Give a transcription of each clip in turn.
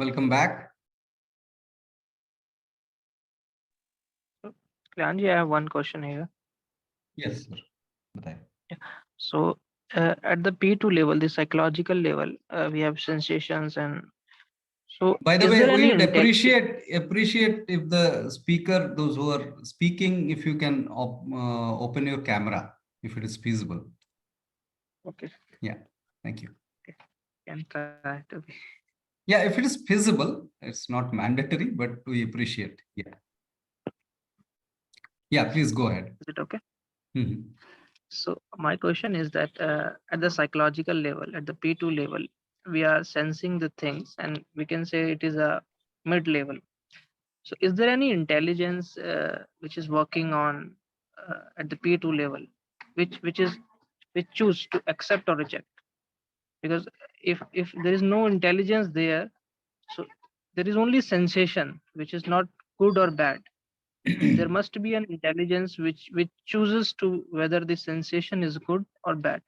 welcome back. Kalyanji, I have one question here. Yes, sir. बताएं. So, at the P2 level, the psychological level, we have sensations, and so By the is way, there we any would intelligence? appreciate if the speaker, those who are speaking, if you can open your camera, if it is feasible. Okay, Yeah, thank you. can try to be. Yeah, if it is feasible, it's not mandatory, but we appreciate. Yeah. Yeah, please go ahead. Is it okay? Mhm. So my question is that at the psychological level, at the P2 level, we are sensing the things, and we can say it is a mid level. So is there any intelligence which is working on at the P2 level, which choose to accept or reject? Because if there is no intelligence there, so there is only sensation, which is not good or bad. There must be an intelligence which chooses to whether the sensation is good or bad,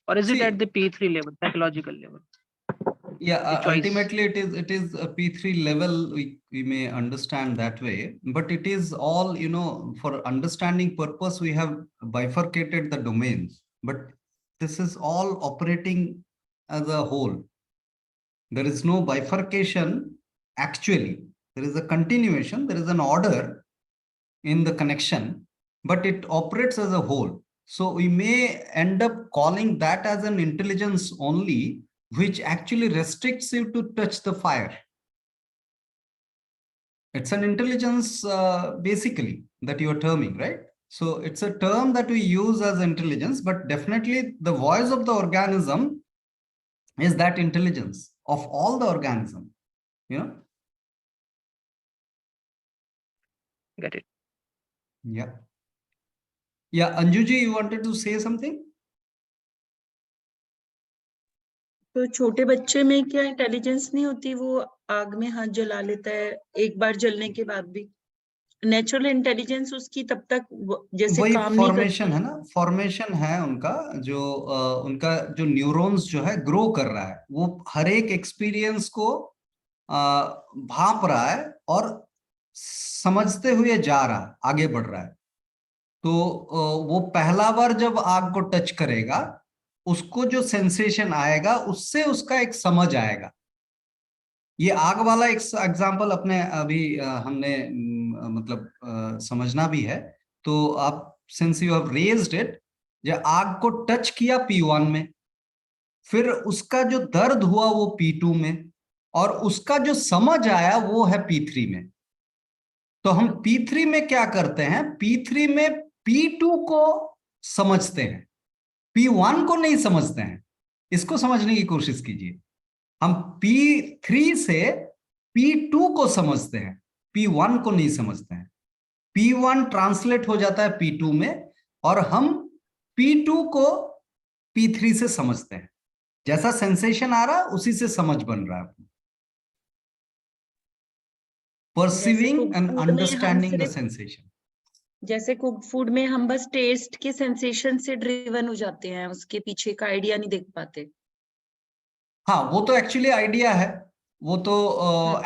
or is it at See, the P3 level, psychological level, yeah, the choice? ultimately it is a P3 level. We may understand that way, but it is all, for understanding purpose, we have bifurcated the domains. But this is all operating as a whole. There is no bifurcation actually. There is a continuation, there is an order in the connection, but it operates as a whole. So we may end up calling that as an intelligence only, which actually restricts you to touch the fire. It's an intelligence basically that you are terming, right? So it's a term that we use as intelligence, but definitely the voice of the organism is that intelligence of all the organism, Get it? Yeah. Yeah, Anjuji, you wanted to say something? तो छोटे बच्चे में क्या intelligence नहीं होती, वो आग में हाथ जला लेता है एक बार जलने के बाद भी, नेचुरल इंटेलिजेंस उसकी तब तक जैसे वही काम नहीं फॉर्मेशन है ना, फॉर्मेशन है उनका उनका जो न्यूरॉन्स जो है ग्रो कर रहा है, वो हर एक एक्सपीरियंस को भांप रहा है और समझते हुए जा रहा है, आगे बढ़ रहा है। तो वो पहला बार जब आग को टच करेगा, उसको जो सेंसेशन आएगा उससे उसका एक समझ आएगा। ये आग वाला एक एग्जांपल अपने अभी हमने मतलब समझना भी है। तो आप since you have raised it, जब आग को टच किया P1 में, फिर उसका जो दर्द हुआ वो P2 में, और उसका जो समझ आया वो है P3 में। तो हम P3 में क्या करते हैं, P3 में P2 को समझते हैं, P1 को नहीं समझते हैं। इसको समझने की कोशिश कीजिए। हम P3 से P2 को समझते हैं, P1 को नहीं समझते हैं। P1 ट्रांसलेट हो जाता है P2 में, और हम P2 को P3 से समझते हैं। जैसा सेंसेशन आ रहा उसी से समझ बन रहा है। Perceiving and understanding the sensation. जैसे कुक फूड में हम बस टेस्ट के सेंसेशन से ड्रिवन हो जाते हैं, उसके पीछे का आइडिया नहीं देख पाते। हाँ, वो तो एक्चुअली आइडिया है, वो तो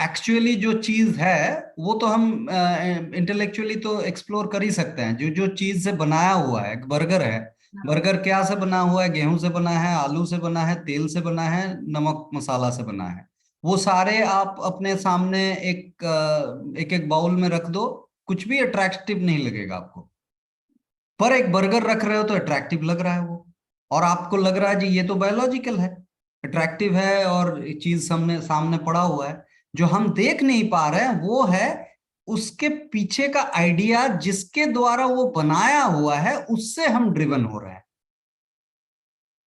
एक्चुअली जो चीज है वो तो हम इंटेलेक्चुअली तो एक्सप्लोर कर ही सकते हैं। जो जो चीज से बनाया हुआ है, बर्गर है, बर्गर क्या से बना हुआ है, गेहूं से बना है, आलू से बना है, तेल से बना है, नमक मसाला से बना है, वो सारे आप अपने सामने एक एक बाउल में रख दो, कुछ भी अट्रैक्टिव नहीं लगेगा आपको। पर एक बर्गर रख रहे हो तो अट्रैक्टिव लग रहा है वो, और आपको लग रहा है जी ये तो बायोलॉजिकल है, अट्रैक्टिव है, और चीज सामने सामने पड़ा हुआ है। जो हम देख नहीं पा रहे हैं वो है उसके पीछे का आइडिया, जिसके द्वारा वो बनाया हुआ है, उससे हम ड्रिवन हो रहे हैं।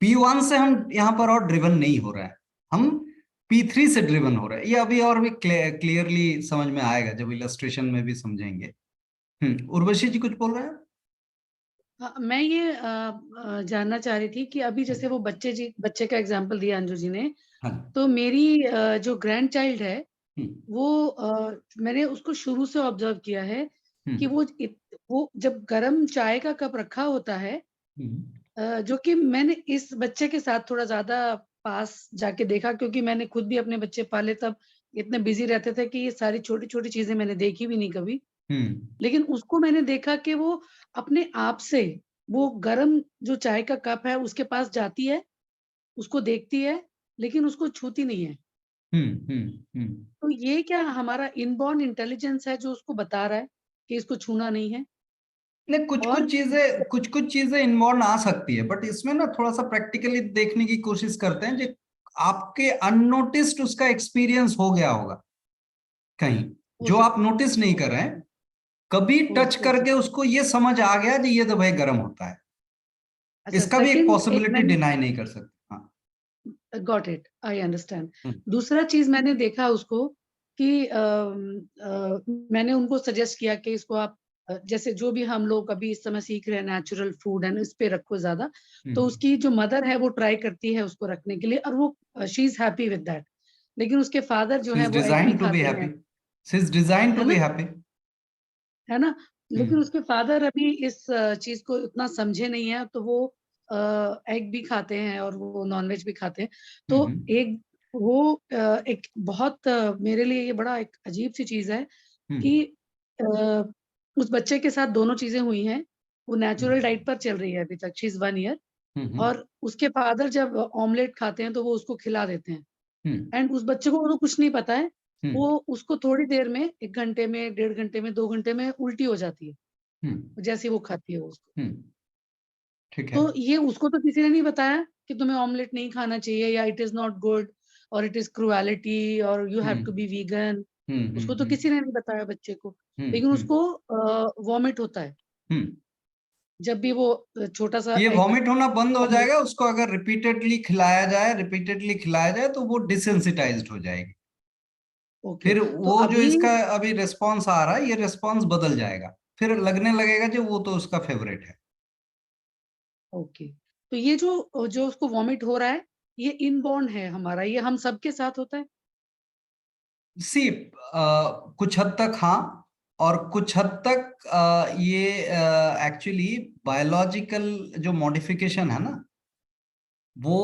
P1 से हम यहां पर और ड्रिवन नहीं हो रहा है, हम P3 से ड्रिवन हो रहे हैं। ये अभी और भी क्लियरली समझ में आएगा जब इलस्ट्रेशन में भी समझेंगे। उर्वशी जी कुछ बोल रहे हैं? मैं ये जानना चाह रही थी कि अभी जैसे वो बच्चे का एग्जांपल दिया अंजू जी ने, तो मेरी जो ग्रैंड चाइल्ड है वो मैंने उसको शुरू से ऑब्जर्व किया है कि वो जब गरम चाय का कप रखा होता है, जो कि मैंने इस बच्चे के साथ थोड़ा ज्यादा पास जाके देखा, क्योंकि मैंने खुद भी अपने बच्चे पाले, तब इतने बिजी रहते थे कि ये सारी छोटी छोटी चीजें मैंने देखी भी नहीं कभी। हम्म लेकिन उसको मैंने देखा कि वो अपने आप से वो गरम जो चाय का कप है उसके पास जाती है, उसको देखती है, लेकिन उसको छूती नहीं है। हम्म। तो ये क्या हमारा इनबॉर्न इंटेलिजेंस है जो उसको बता रहा है कि इसको छूना नहीं है? नहीं, और कुछ चीजें इन्वॉल्व आ सकती है, बट इसमें ना थोड़ा सा प्रैक्टिकली देखने की कोशिश करते हैं, जो आपके अननोटिस्ड उसका एक्सपीरियंस हो गया होगा कहीं, हो जो आप सकता नोटिस नहीं कर रहे हैं, कभी हो टच सकता करके उसको ये समझ आ गया कि ये तो भाई गर्म होता है। अच्छा, इसका भी एक सेकंड एक पॉसिबिलिटी मैंने डिनाई नहीं कर सकते। हाँ। Got it, I understand. Hmm, दूसरा चीज मैंने देखा उसको कि मैंने उनको सजेस्ट किया कि इसको आप जैसे जो भी हम लोग अभी इस समय सीख रहे हैं नेचुरल फूड एंड इस पे रखो ज्यादा, तो उसकी जो मदर है वो ट्राई करती है उसको रखने के लिए और वो she is happy with that. लेकिन उसके फादर जो She है is वो एग भी designed to be खाते हैं, happy. She is designed है to ना, be happy. है ना। लेकिन हम्म उसके फादर अभी इस चीज को उतना समझे नहीं है, तो वो एग भी खाते हैं और वो नॉनवेज भी खाते हैं। तो हम्म एक वो एक बहुत मेरे लिए ये बड़ा एक अजीब सी चीज है कि हम्म अ, उस बच्चे के साथ दोनों चीजें हुई हैं। वो नेचुरल हम्म डाइट पर चल रही है अभी तक, शी इज 1 ईयर। हम्म और उसके फादर जब ऑमलेट खाते हैं तो वो उसको खिला देते हैं हम्म एंड उस बच्चे को तो कुछ नहीं पता है। हम्म वो उसको थोड़ी देर में, 1 घंटे में, 1.5 घंटे में, 2 घंटे में उल्टी हो जाती हम्म है जैसे वो खाती है उसको। हम्म, ठीक है। तो ये उसको तो किसी ने नहीं बताया कि तुम्हें ऑमलेट नहीं खाना चाहिए या इट इज नॉट गुड और इट इज क्रुएलिटी और you have to hmm be vegan. उसको तो हम्म किसी ने नहीं बताया बच्चे को। लेकिन हम्म उसको वॉमिट होता है हम्म। जब भी वो छोटा सा ये एग वॉमिट होना बंद हो ऑमलेट। जाएगा उसको अगर रिपीटेडली खिलाया जाए तो वो डिसेंसिटाइज्ड हो जाएगी। ओके, फिर तो वो जो अभी इसका अभी रिस्पॉन्स आ रहा है, ये रिस्पॉन्स बदल जाएगा, फिर लगने लगेगा जो वो तो उसका फेवरेट है। ओके, तो ये जो जो उसको वॉमिट हो रहा है ये इनबॉर्न है हमारा, ये हम सबके साथ होता है। सी कुछ हद तक हाँ, और कुछ हद तक ये एक्चुअली बायोलॉजिकल जो मॉडिफिकेशन है ना, वो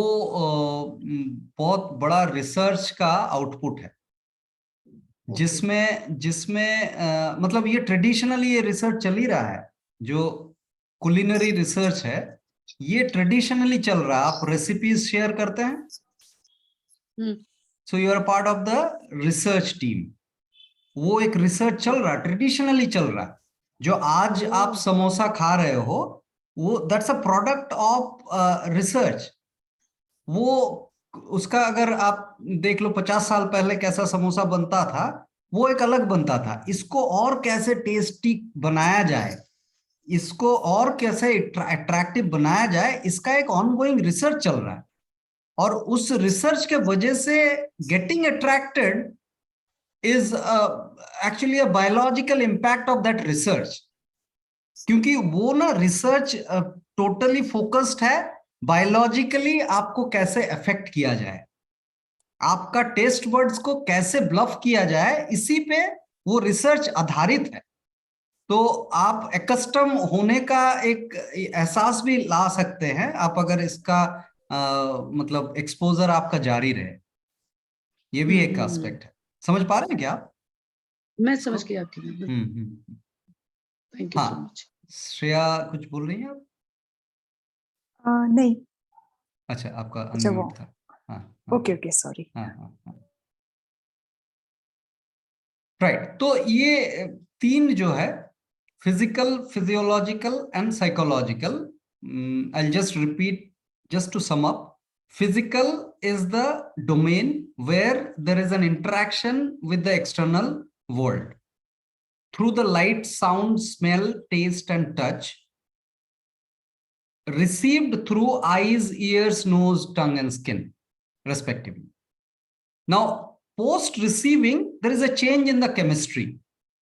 बहुत बड़ा रिसर्च का आउटपुट है, ओके। जिसमें जिसमें मतलब ये ट्रेडिशनली ये रिसर्च चल ही रहा है, जो कुलिनरी रिसर्च है ये ट्रेडिशनली चल रहा है। आप रेसिपीज शेयर करते हैं, hmm so you are part of the research team. वो एक रिसर्च चल रहा है, ट्रेडिशनली चल रहा है। जो आज आप ओ समोसा खा रहे हो, वो that's a product of research. वो उसका अगर आप देख लो 50 साल पहले कैसा समोसा बनता था, वो एक अलग बनता था। इसको और कैसे टेस्टी बनाया जाए, इसको और कैसे अट्रैक्टिव बनाया जाए, इसका एक ऑनगोइंग रिसर्च चल रहा है। और उस रिसर्च के वजह से getting attracted is actually a biological impact of that research, क्योंकि वो ना रिसर्च टोटली फोकस्ड है बायोलॉजिकली आपको कैसे अफेक्ट किया जाए, आपका टेस्ट बर्ड्स को कैसे ब्लफ किया जाए, इसी पे वो रिसर्च आधारित है। तो आप एकस्टम होने का एक एहसास भी ला सकते हैं आप, अगर इसका मतलब एक्सपोजर आपका जारी रहे। ये भी एक हम्म। एस्पेक्ट है। समझ पा रहे हैं क्या आप मैं इसको? समझ गया आपकी बात। हम्म। थैंक यू सो हाँ, मच। श्रेया कुछ बोल रही हैं आप? नहीं। अच्छा, आपका अच्छा वो अनम्यूट था। हाँ हाँ ओके ओके सॉरी। हाँ हाँ हाँ, राइट। तो ये तीन जो है, physical, physiological and psychological, I just repeat just to sum up. Physical is the domain where there is an interaction with the external world through the light, sound, smell, taste and touch, received through eyes, ears, nose, tongue and skin respectively. Now post receiving there is a change in the chemistry,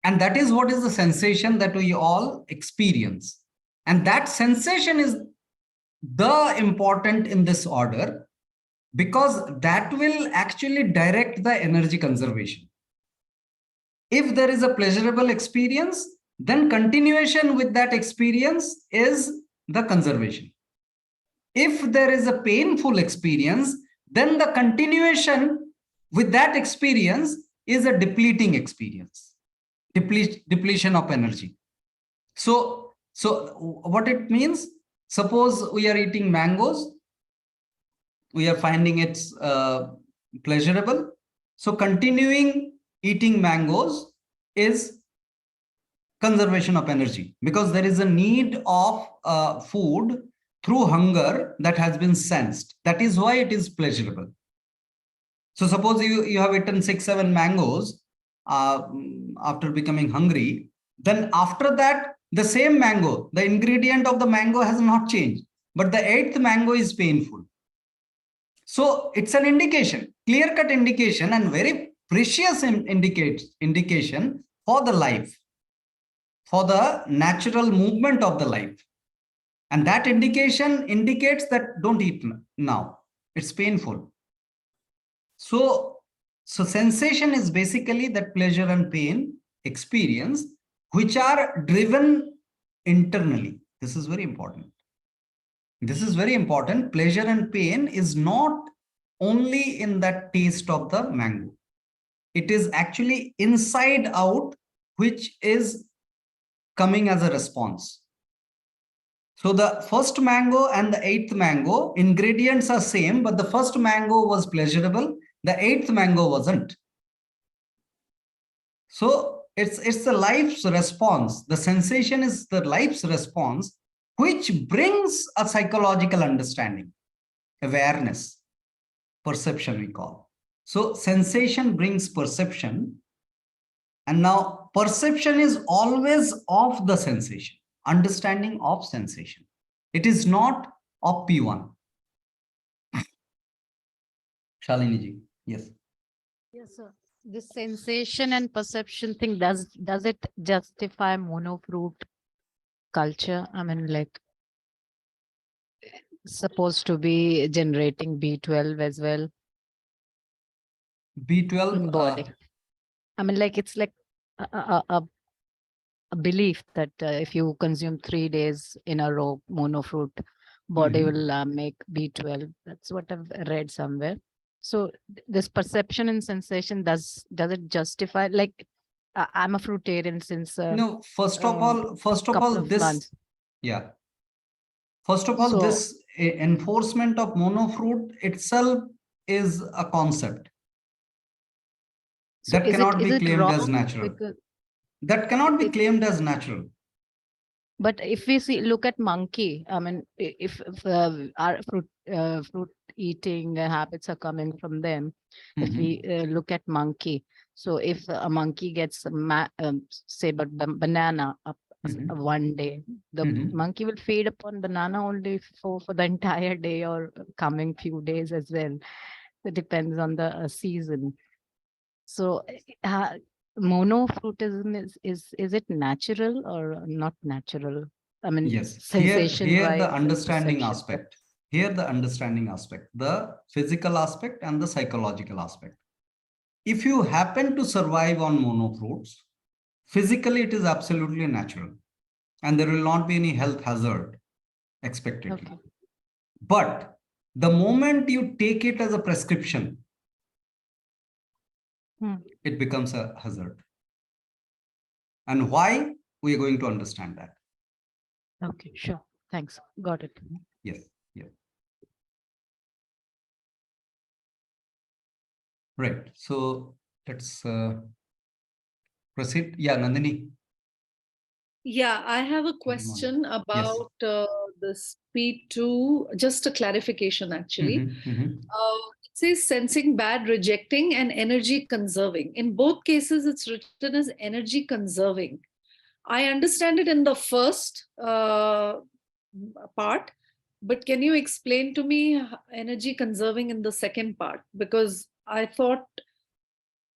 and that is what is the sensation that we all experience, and that sensation is the important in this order, because that will actually direct the energy conservation. If there is a pleasurable experience, then continuation with that experience is the conservation. If there is a painful experience, then the continuation with that experience is a depleting experience, depletion of energy. So what it means, suppose we are eating mangoes, we are finding it pleasurable. So continuing eating mangoes is conservation of energy, because there is a need of food through hunger that has been sensed. That is why it is pleasurable. So suppose you have eaten 6-7 mangoes after becoming hungry, then after that, the same mango, the ingredient of the mango has not changed, but the 8th mango is painful. So it's an indication, clear-cut indication, and very precious indication for the life, for the natural movement of the life. And that indication indicates that don't eat now, it's painful. So sensation is basically that pleasure and pain experience, which are driven internally. This is very important. This is very important. Pleasure and pain is not only in that taste of the mango. It is actually inside out, which is coming as a response. So the first mango and the 8th mango, ingredients are same, but the first mango was pleasurable, the 8th mango wasn't. So it's the life's response. The sensation is the life's response, which brings a psychological understanding, awareness, perception we call. So sensation brings perception. And now perception is always of the sensation, understanding of sensation. It is not of P1. Shalini ji, yes. Yes, sir. This sensation and perception thing, does it justify monofruit culture? I mean, like, supposed to be generating B12 as well B12 in body. I mean, like, it's like a belief that if you consume 3 days in a row monofruit, body will make B12. That's what I've read somewhere. So this perception and sensation, does it justify? Like, I'm a fruitarian since no, first of all, this months. Yeah. First of all, So, this enforcement of monofruit itself is a concept that cannot be claimed as natural. That cannot be claimed as natural. But if we look at monkey, I mean, if our fruit eating habits are coming from them, if we look at monkey, so if a monkey gets say banana one day, the monkey will feed upon banana only for the entire day or coming few days as well. It depends on the season. So monofruitism is it natural or not natural? I mean, yes, sensation here the understanding aspect. Here the understanding aspect, the physical aspect and the psychological aspect. If you happen to survive on monofruits, physically it is absolutely natural, and there will not be any health hazard expected. Okay. But the moment you take it as a prescription, it becomes a hazard. And why? We are going to understand that. Okay, sure. Thanks. Got it. Yes. Yeah. Right. So let's proceed. Yeah, Nandini. Yeah, I have a question about this P2, just a clarification actually. It says sensing bad, rejecting, and energy conserving. In both cases, it's written as energy conserving. I understand it in the first part, but can you explain to me energy conserving in the second part? Because I thought...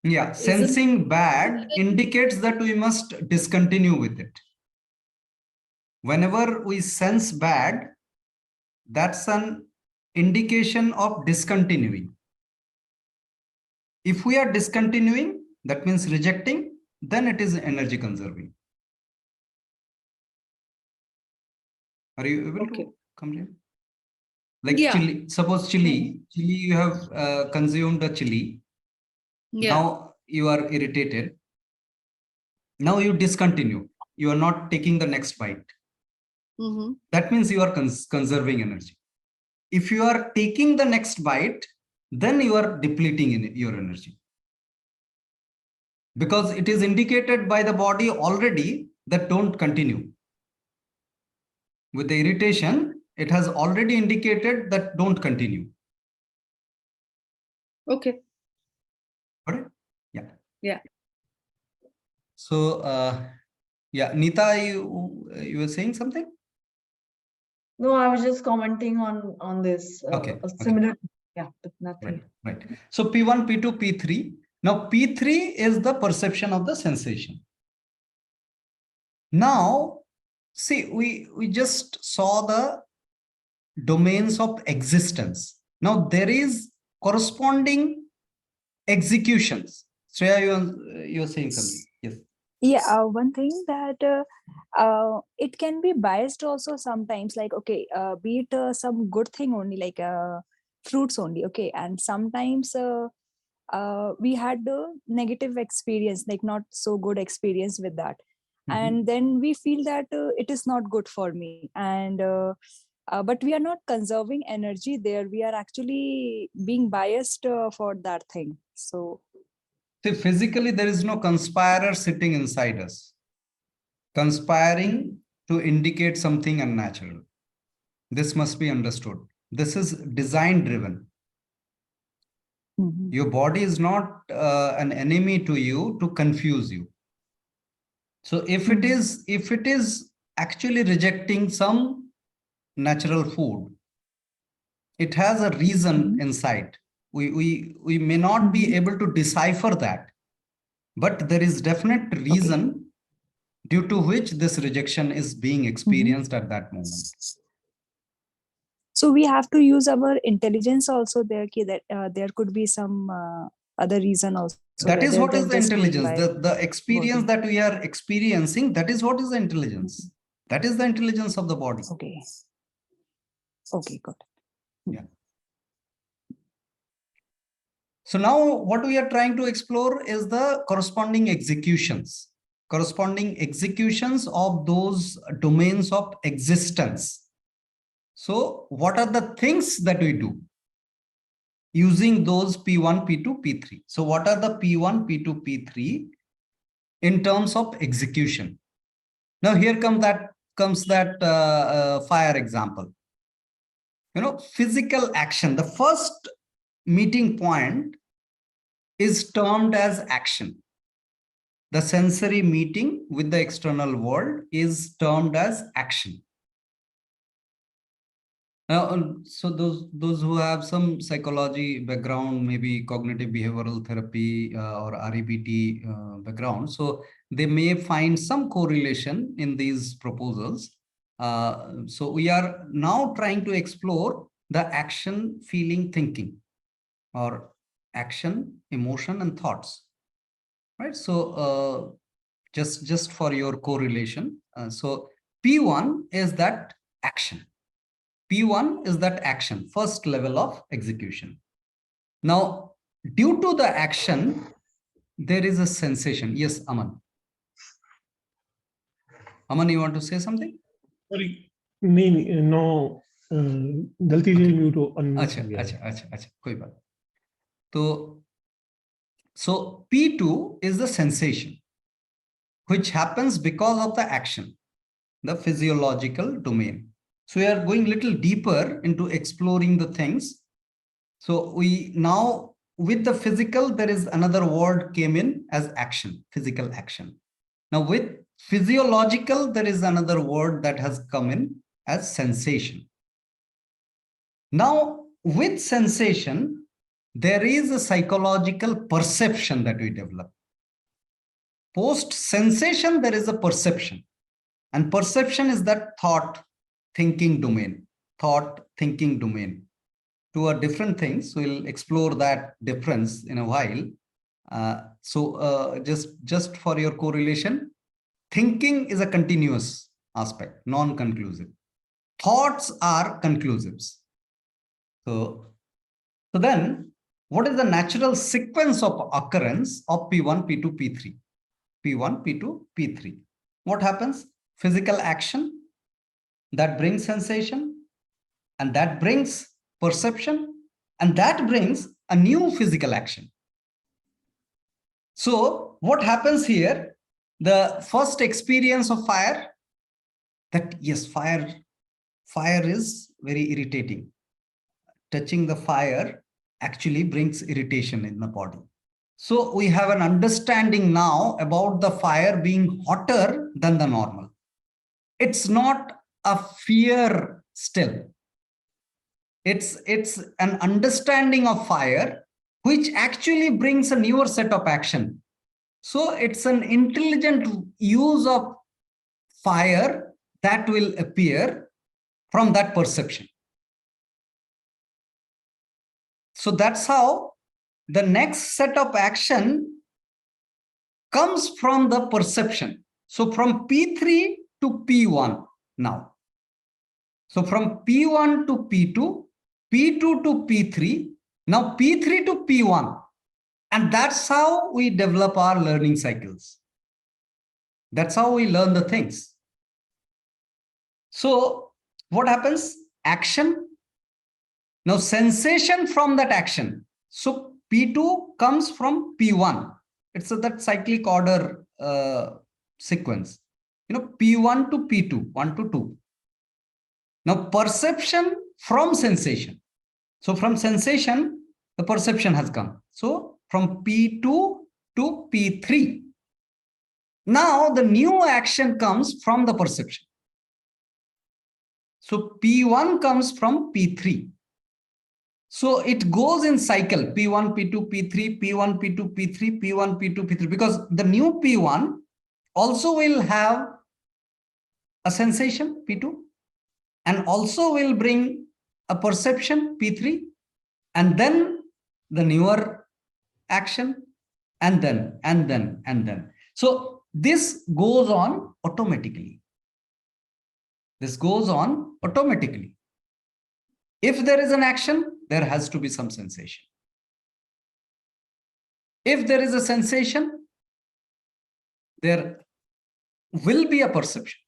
Yeah, sensing bad indicates that we must discontinue with it. Whenever we sense bad, that's an indication of discontinuing. If we are discontinuing, that means rejecting, then it is energy conserving. Are you able to come in? Like chili, suppose chili, you have consumed a chili. Yeah. Now you are irritated. Now you discontinue. You are not taking the next bite. That means you are conserving energy. If you are taking the next bite, then you are depleting in your energy. Because it is indicated by the body already that don't continue. With the irritation, it has already indicated that don't continue. Okay. Got it? Yeah. Yeah. So, yeah, Neeta, you were saying something? No, I was just commenting on this. Okay. Similar, yeah, but nothing. Right. So P1, P2, P3. Now P3 is the perception of the sensation. Now, see, we just saw the domains of existence. Now there is corresponding executions. Shreya, you are saying something. Yes. Yeah, one thing that it can be biased also sometimes, like, okay, be it some good thing only, like fruits only, okay, and sometimes we had a negative experience, like not so good experience with that. And then we feel that it is not good for me, and but we are not conserving energy there, we are actually being biased for that thing. So see, physically there is no conspirer sitting inside us, conspiring to indicate something unnatural. This must be understood. This is design driven. Your body is not an enemy to you to confuse you. So if it is actually rejecting some natural food, it has a reason inside. We may not be able to decipher that, but there is definite reason due to which this rejection is being experienced at that moment. so we have to use our intelligence also there, that there could be some other reason also. That is what is the just going intelligence. by The experience body. that we are experiencing, that is what is the intelligence. That is the intelligence of the body. Okay. Okay, got it. Yeah. So now what we are trying to explore is the corresponding executions of those domains of existence. So what are the things that we do using those P1, P2, P3? So what are the P1, P2, P3 in terms of execution? Now here comes that fire example. You know, physical action. The first meeting point is termed as action. The sensory meeting with the external world is termed as action. Now, so those who have some psychology background, maybe cognitive behavioral therapy or REBT background, so they may find some correlation in these proposals. So we are now trying to explore the action, feeling, thinking, or action, emotion, and thoughts. Right. So just for your correlation, so P1 is that action. P1 is that action, first level of execution. Now, due to the action, there is a sensation. Yes, Aman. Aman, you want to say something? Sorry, no, गलती से mute हो अच्छा, कोई बात. So P2 is the sensation, which happens because of the action, the physiological domain. So we are going a little deeper into exploring the things. So we now, with the physical, there is another word came in as action, physical action. Now with physiological, there is another word that has come in as sensation. Now with sensation, there is a psychological perception that we develop. Post sensation, there is a perception, and perception is that thought, thinking domain, Two are different things. We'll explore that difference in a while. Just for your correlation, thinking is a continuous aspect, non-conclusive. Thoughts are conclusives. So then what is the natural sequence of occurrence of P1, P2, P3? P1, P2, P3. What happens? Physical action that brings sensation, and that brings perception, and that brings a new physical action. So what happens here? The first experience of fire, that yes, fire is very irritating. Touching the fire actually brings irritation in the body. So we have an understanding now about the fire being hotter than the normal. It's not a fear still. It's an understanding of fire, which actually brings a newer set of action. So it's an intelligent use of fire that will appear from that perception. So that's how the next set of action comes from the perception. So from P3 to P1 now. So from P1 to P2, P2 to P3, now P3 to P1. And that's how we develop our learning cycles. That's how we learn the things. So what happens? Action. Now sensation from that action. So P2 comes from P1. It's that cyclic order sequence. You know, P1 to P2, 1 to 2. Now perception from sensation. So from sensation, the perception has come. So from P2 to P3. Now the new action comes from the perception. So P1 comes from P3. So it goes in cycle, P1, P2, P3, P1, P2, P3, P1, P2, P3, because the new P1 also will have a sensation, P2, and also will bring a perception, P3, and then the newer action, and then. So this goes on automatically. This goes on automatically. If there is an action, there has to be some sensation. If there is a sensation, there will be a perception.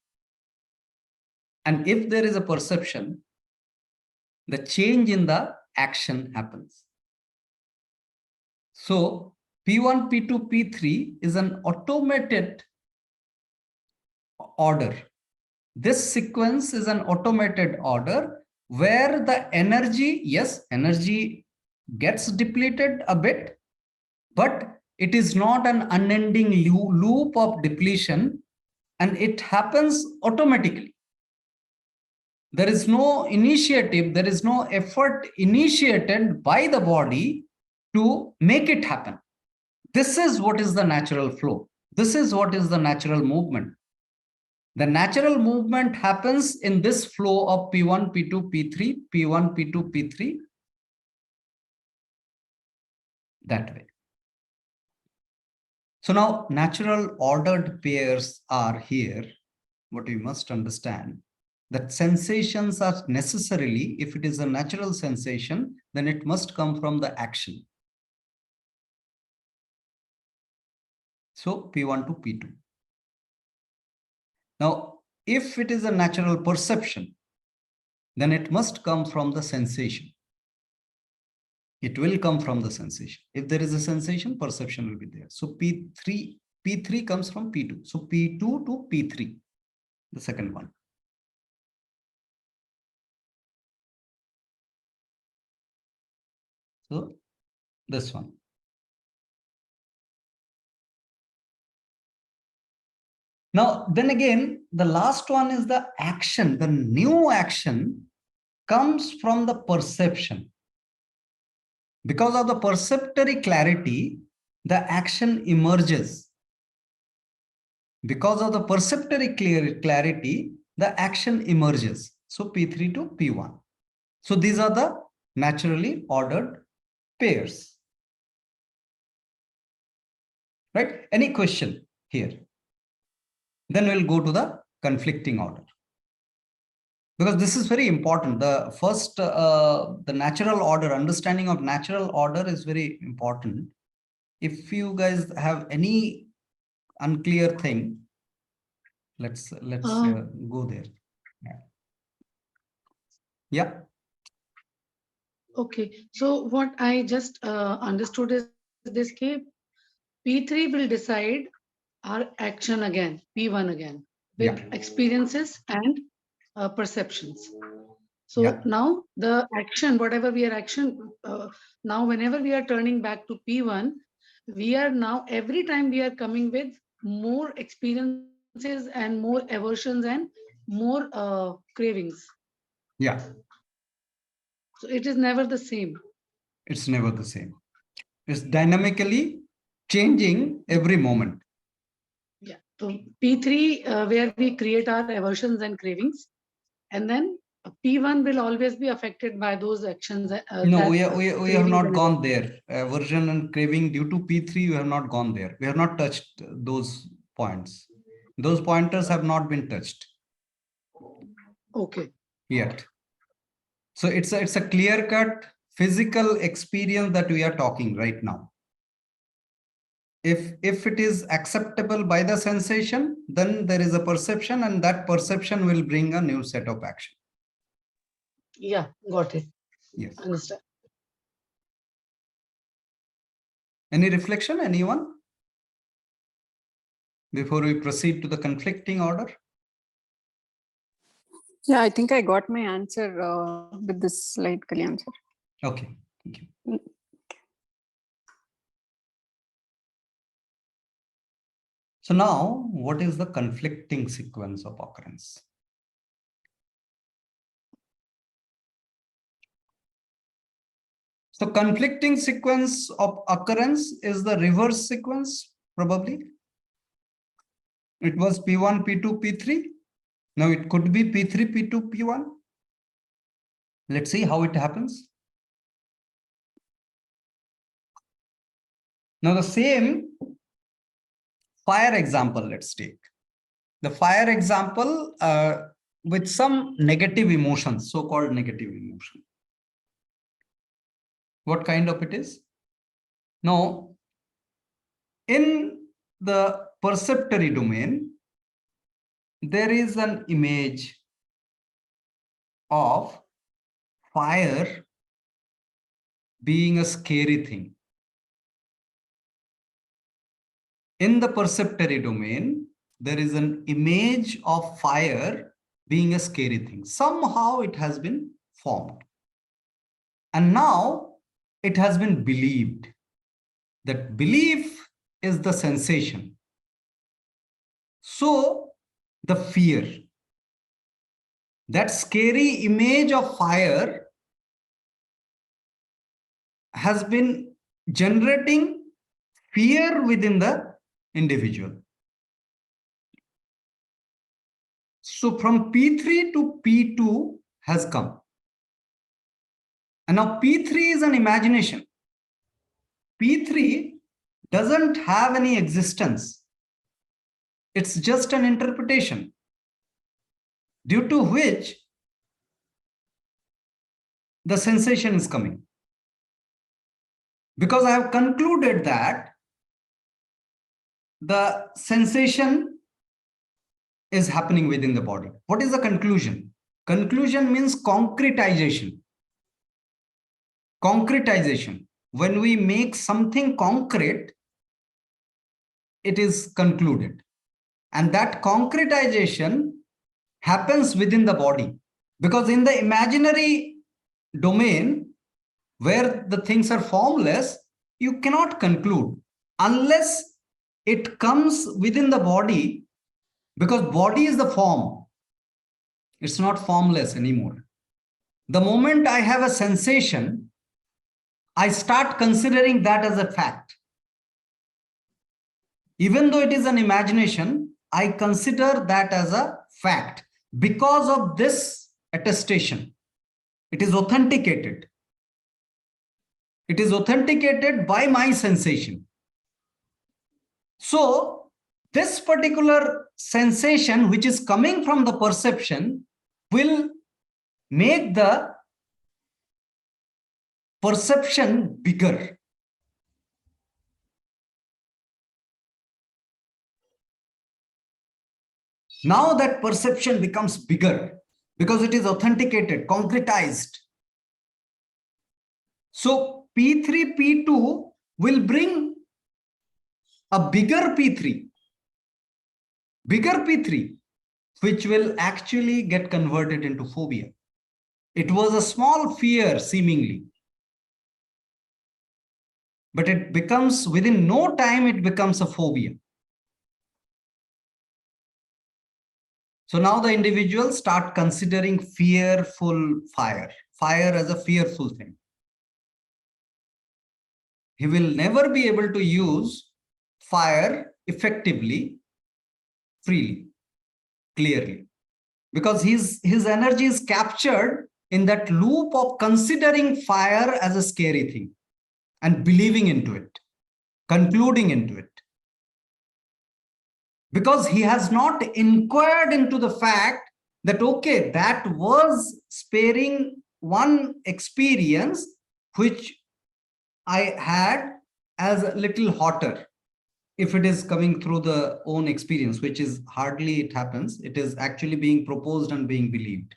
And if there is a perception, the change in the action happens. So P1, P2, P3 is an automated order. This sequence is an automated order where the energy, yes, energy gets depleted a bit, but it is not an unending loop of depletion, and it happens automatically. There is no initiative, there is no effort initiated by the body to make it happen. This is what is the natural flow. This is what is the natural movement. The natural movement happens in this flow of P1, P2, P3, P1, P2, P3, that way. So now natural ordered pairs are here. What we must understand, that sensations are necessarily, if it is a natural sensation, then it must come from the action. So P1 to P2. Now, if it is a natural perception, then it must come from the sensation. It will come from the sensation. If there is a sensation, perception will be there. So P3 comes from P2. So P2 to P3, the second one. So this one. Now, then again, the last one is the action. The new action comes from the perception. Because of the perceptory clarity, the action emerges. Because of the perceptory clarity, the action emerges. So P3 to P1. So these are the naturally ordered pairs. Right? Any question here? Then we'll go to the conflicting order. Because this is very important. The first, the natural order, understanding of natural order is very important. If you guys have any unclear thing, let's go there. Yeah. Okay, so what I just understood is this case, P3 will decide our action again, P1 again, with experiences and perceptions. So now the action, whatever we are now whenever we are turning back to P1, we are now, every time we are coming with more experiences and more aversions and more cravings. Yeah. So it is never the same. It's never the same. It's dynamically changing every moment. Yeah. So P3, where we create our aversions and cravings, and then P1 will always be affected by those actions. No, we have not gone there. Aversion and craving due to P3, you have not gone there. We have not touched those points. Those pointers have not been touched. Okay. Yet. So it's a clear-cut physical experience that we are talking right now. If it is acceptable by the sensation, then there is a perception, and that perception will bring a new set of action. Yeah, got it. Yes. Understand. Any reflection, anyone? Before we proceed to the conflicting order? Yeah, I think I got my answer with this slide, Kalyan sir. Okay, thank you. So now, what is the conflicting sequence of occurrence? So conflicting sequence of occurrence is the reverse sequence, probably. It was P1, P2, P3. Now it could be P3, P2, P1. Let's see how it happens. Now the same fire example, let's take. The fire example with some negative emotions, so-called negative emotion. What kind of it is? Now, in the perceptory domain, there is an image of fire being a scary thing. In the perceptory domain, there is an image of fire being a scary thing. Somehow it has been formed. And now it has been believed. That belief is the sensation. So the fear, that scary image of fire has been generating fear within the individual. So from P3 to P2 has come. And now P3 is an imagination. P3 doesn't have any existence. It's just an interpretation, due to which the sensation is coming. Because I have concluded that the sensation is happening within the body. What is the conclusion? Conclusion means concretization. Concretization. When we make something concrete, it is concluded. And that concretization happens within the body. Because in the imaginary domain, where the things are formless, you cannot conclude unless it comes within the body, because body is the form. It's not formless anymore. The moment I have a sensation, I start considering that as a fact. Even though it is an imagination, I consider that as a fact because of this attestation. It is authenticated. It is authenticated by my sensation. So this particular sensation, which is coming from the perception, will make the perception bigger. Now that perception becomes bigger because it is authenticated, concretized. So P3, P2 will bring a bigger P3, which will actually get converted into phobia. It was a small fear seemingly, but it becomes, within no time, it becomes a phobia. So now the individuals start considering fearful fire as a fearful thing. He will never be able to use fire effectively, freely, clearly, because his energy is captured in that loop of considering fire as a scary thing and believing into it, concluding into it. Because he has not inquired into the fact that, okay, that was sparing one experience which I had as a little hotter. If it is coming through the own experience, which is hardly it happens, it is actually being proposed and being believed.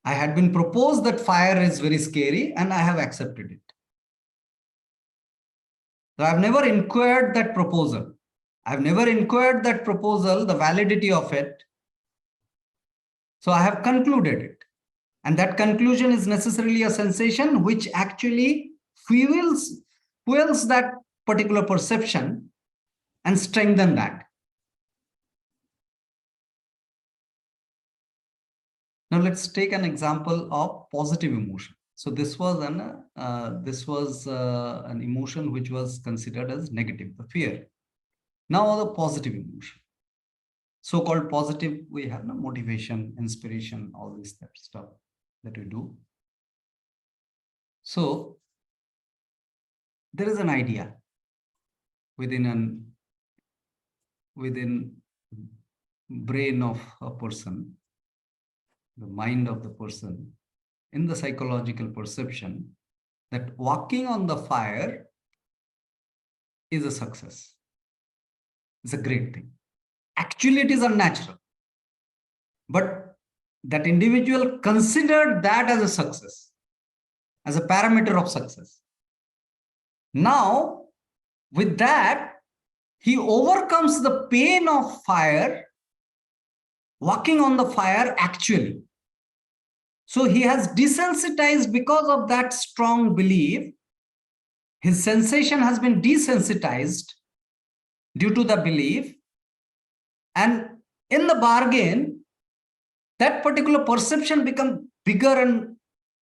I had been proposed that fire is very scary and I have accepted it. So I've never inquired that proposal. I've never inquired that proposal, the validity of it. So I have concluded it. And that conclusion is necessarily a sensation which actually fuels that particular perception and strengthen that. Now let's take an example of positive emotion. So this was an emotion which was considered as negative, the fear. Now the positive emotion. So-called positive, we have no motivation, inspiration, all this stuff that we do. So there is an idea within brain of a person, the mind of the person, in the psychological perception, that walking on the fire is a success. It's a great thing. Actually, it is unnatural. But that individual considered that as a success, as a parameter of success. Now, with that, he overcomes the pain of fire, walking on the fire actually. So he has desensitized because of that strong belief. His sensation has been desensitized due to the belief. And in the bargain, that particular perception becomes bigger and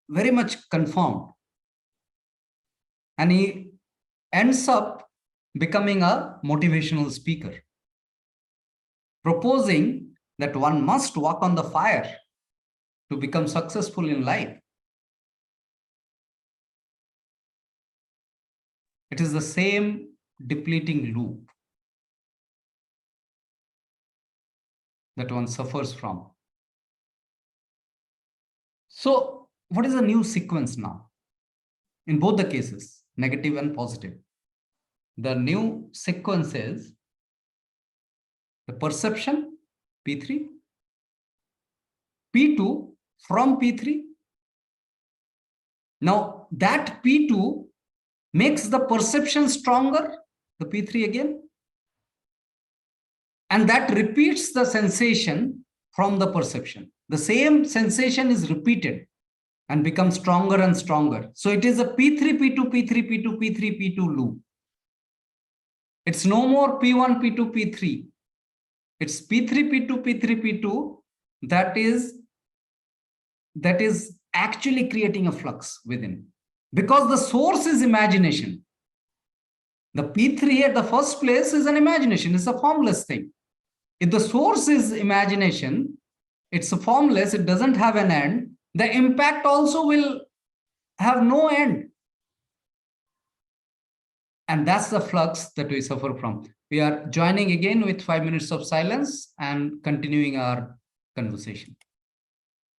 very much confirmed. And he ends up becoming a motivational speaker, proposing that one must walk on the fire to become successful in life. It is the same depleting loop that one suffers from. So what is the new sequence now? In both the cases, negative and positive. The new sequence is the perception, P3, P2 from P3. Now that P2 makes the perception stronger, the P3 again, and that repeats the sensation from the perception. The same sensation is repeated and becomes stronger and stronger. So it is a P3, P2, P3, P2, P3, P2 loop. It's no more P1, P2, P3. It's P3, P2, P3, P2 that is actually creating a flux within. Because the source is imagination. The P3 at the first place is an imagination. It's a formless thing. If the source is imagination, it's a formless, it doesn't have an end. The impact also will have no end. And that's the flux that we suffer from. We are joining again with 5 minutes of silence and continuing our conversation.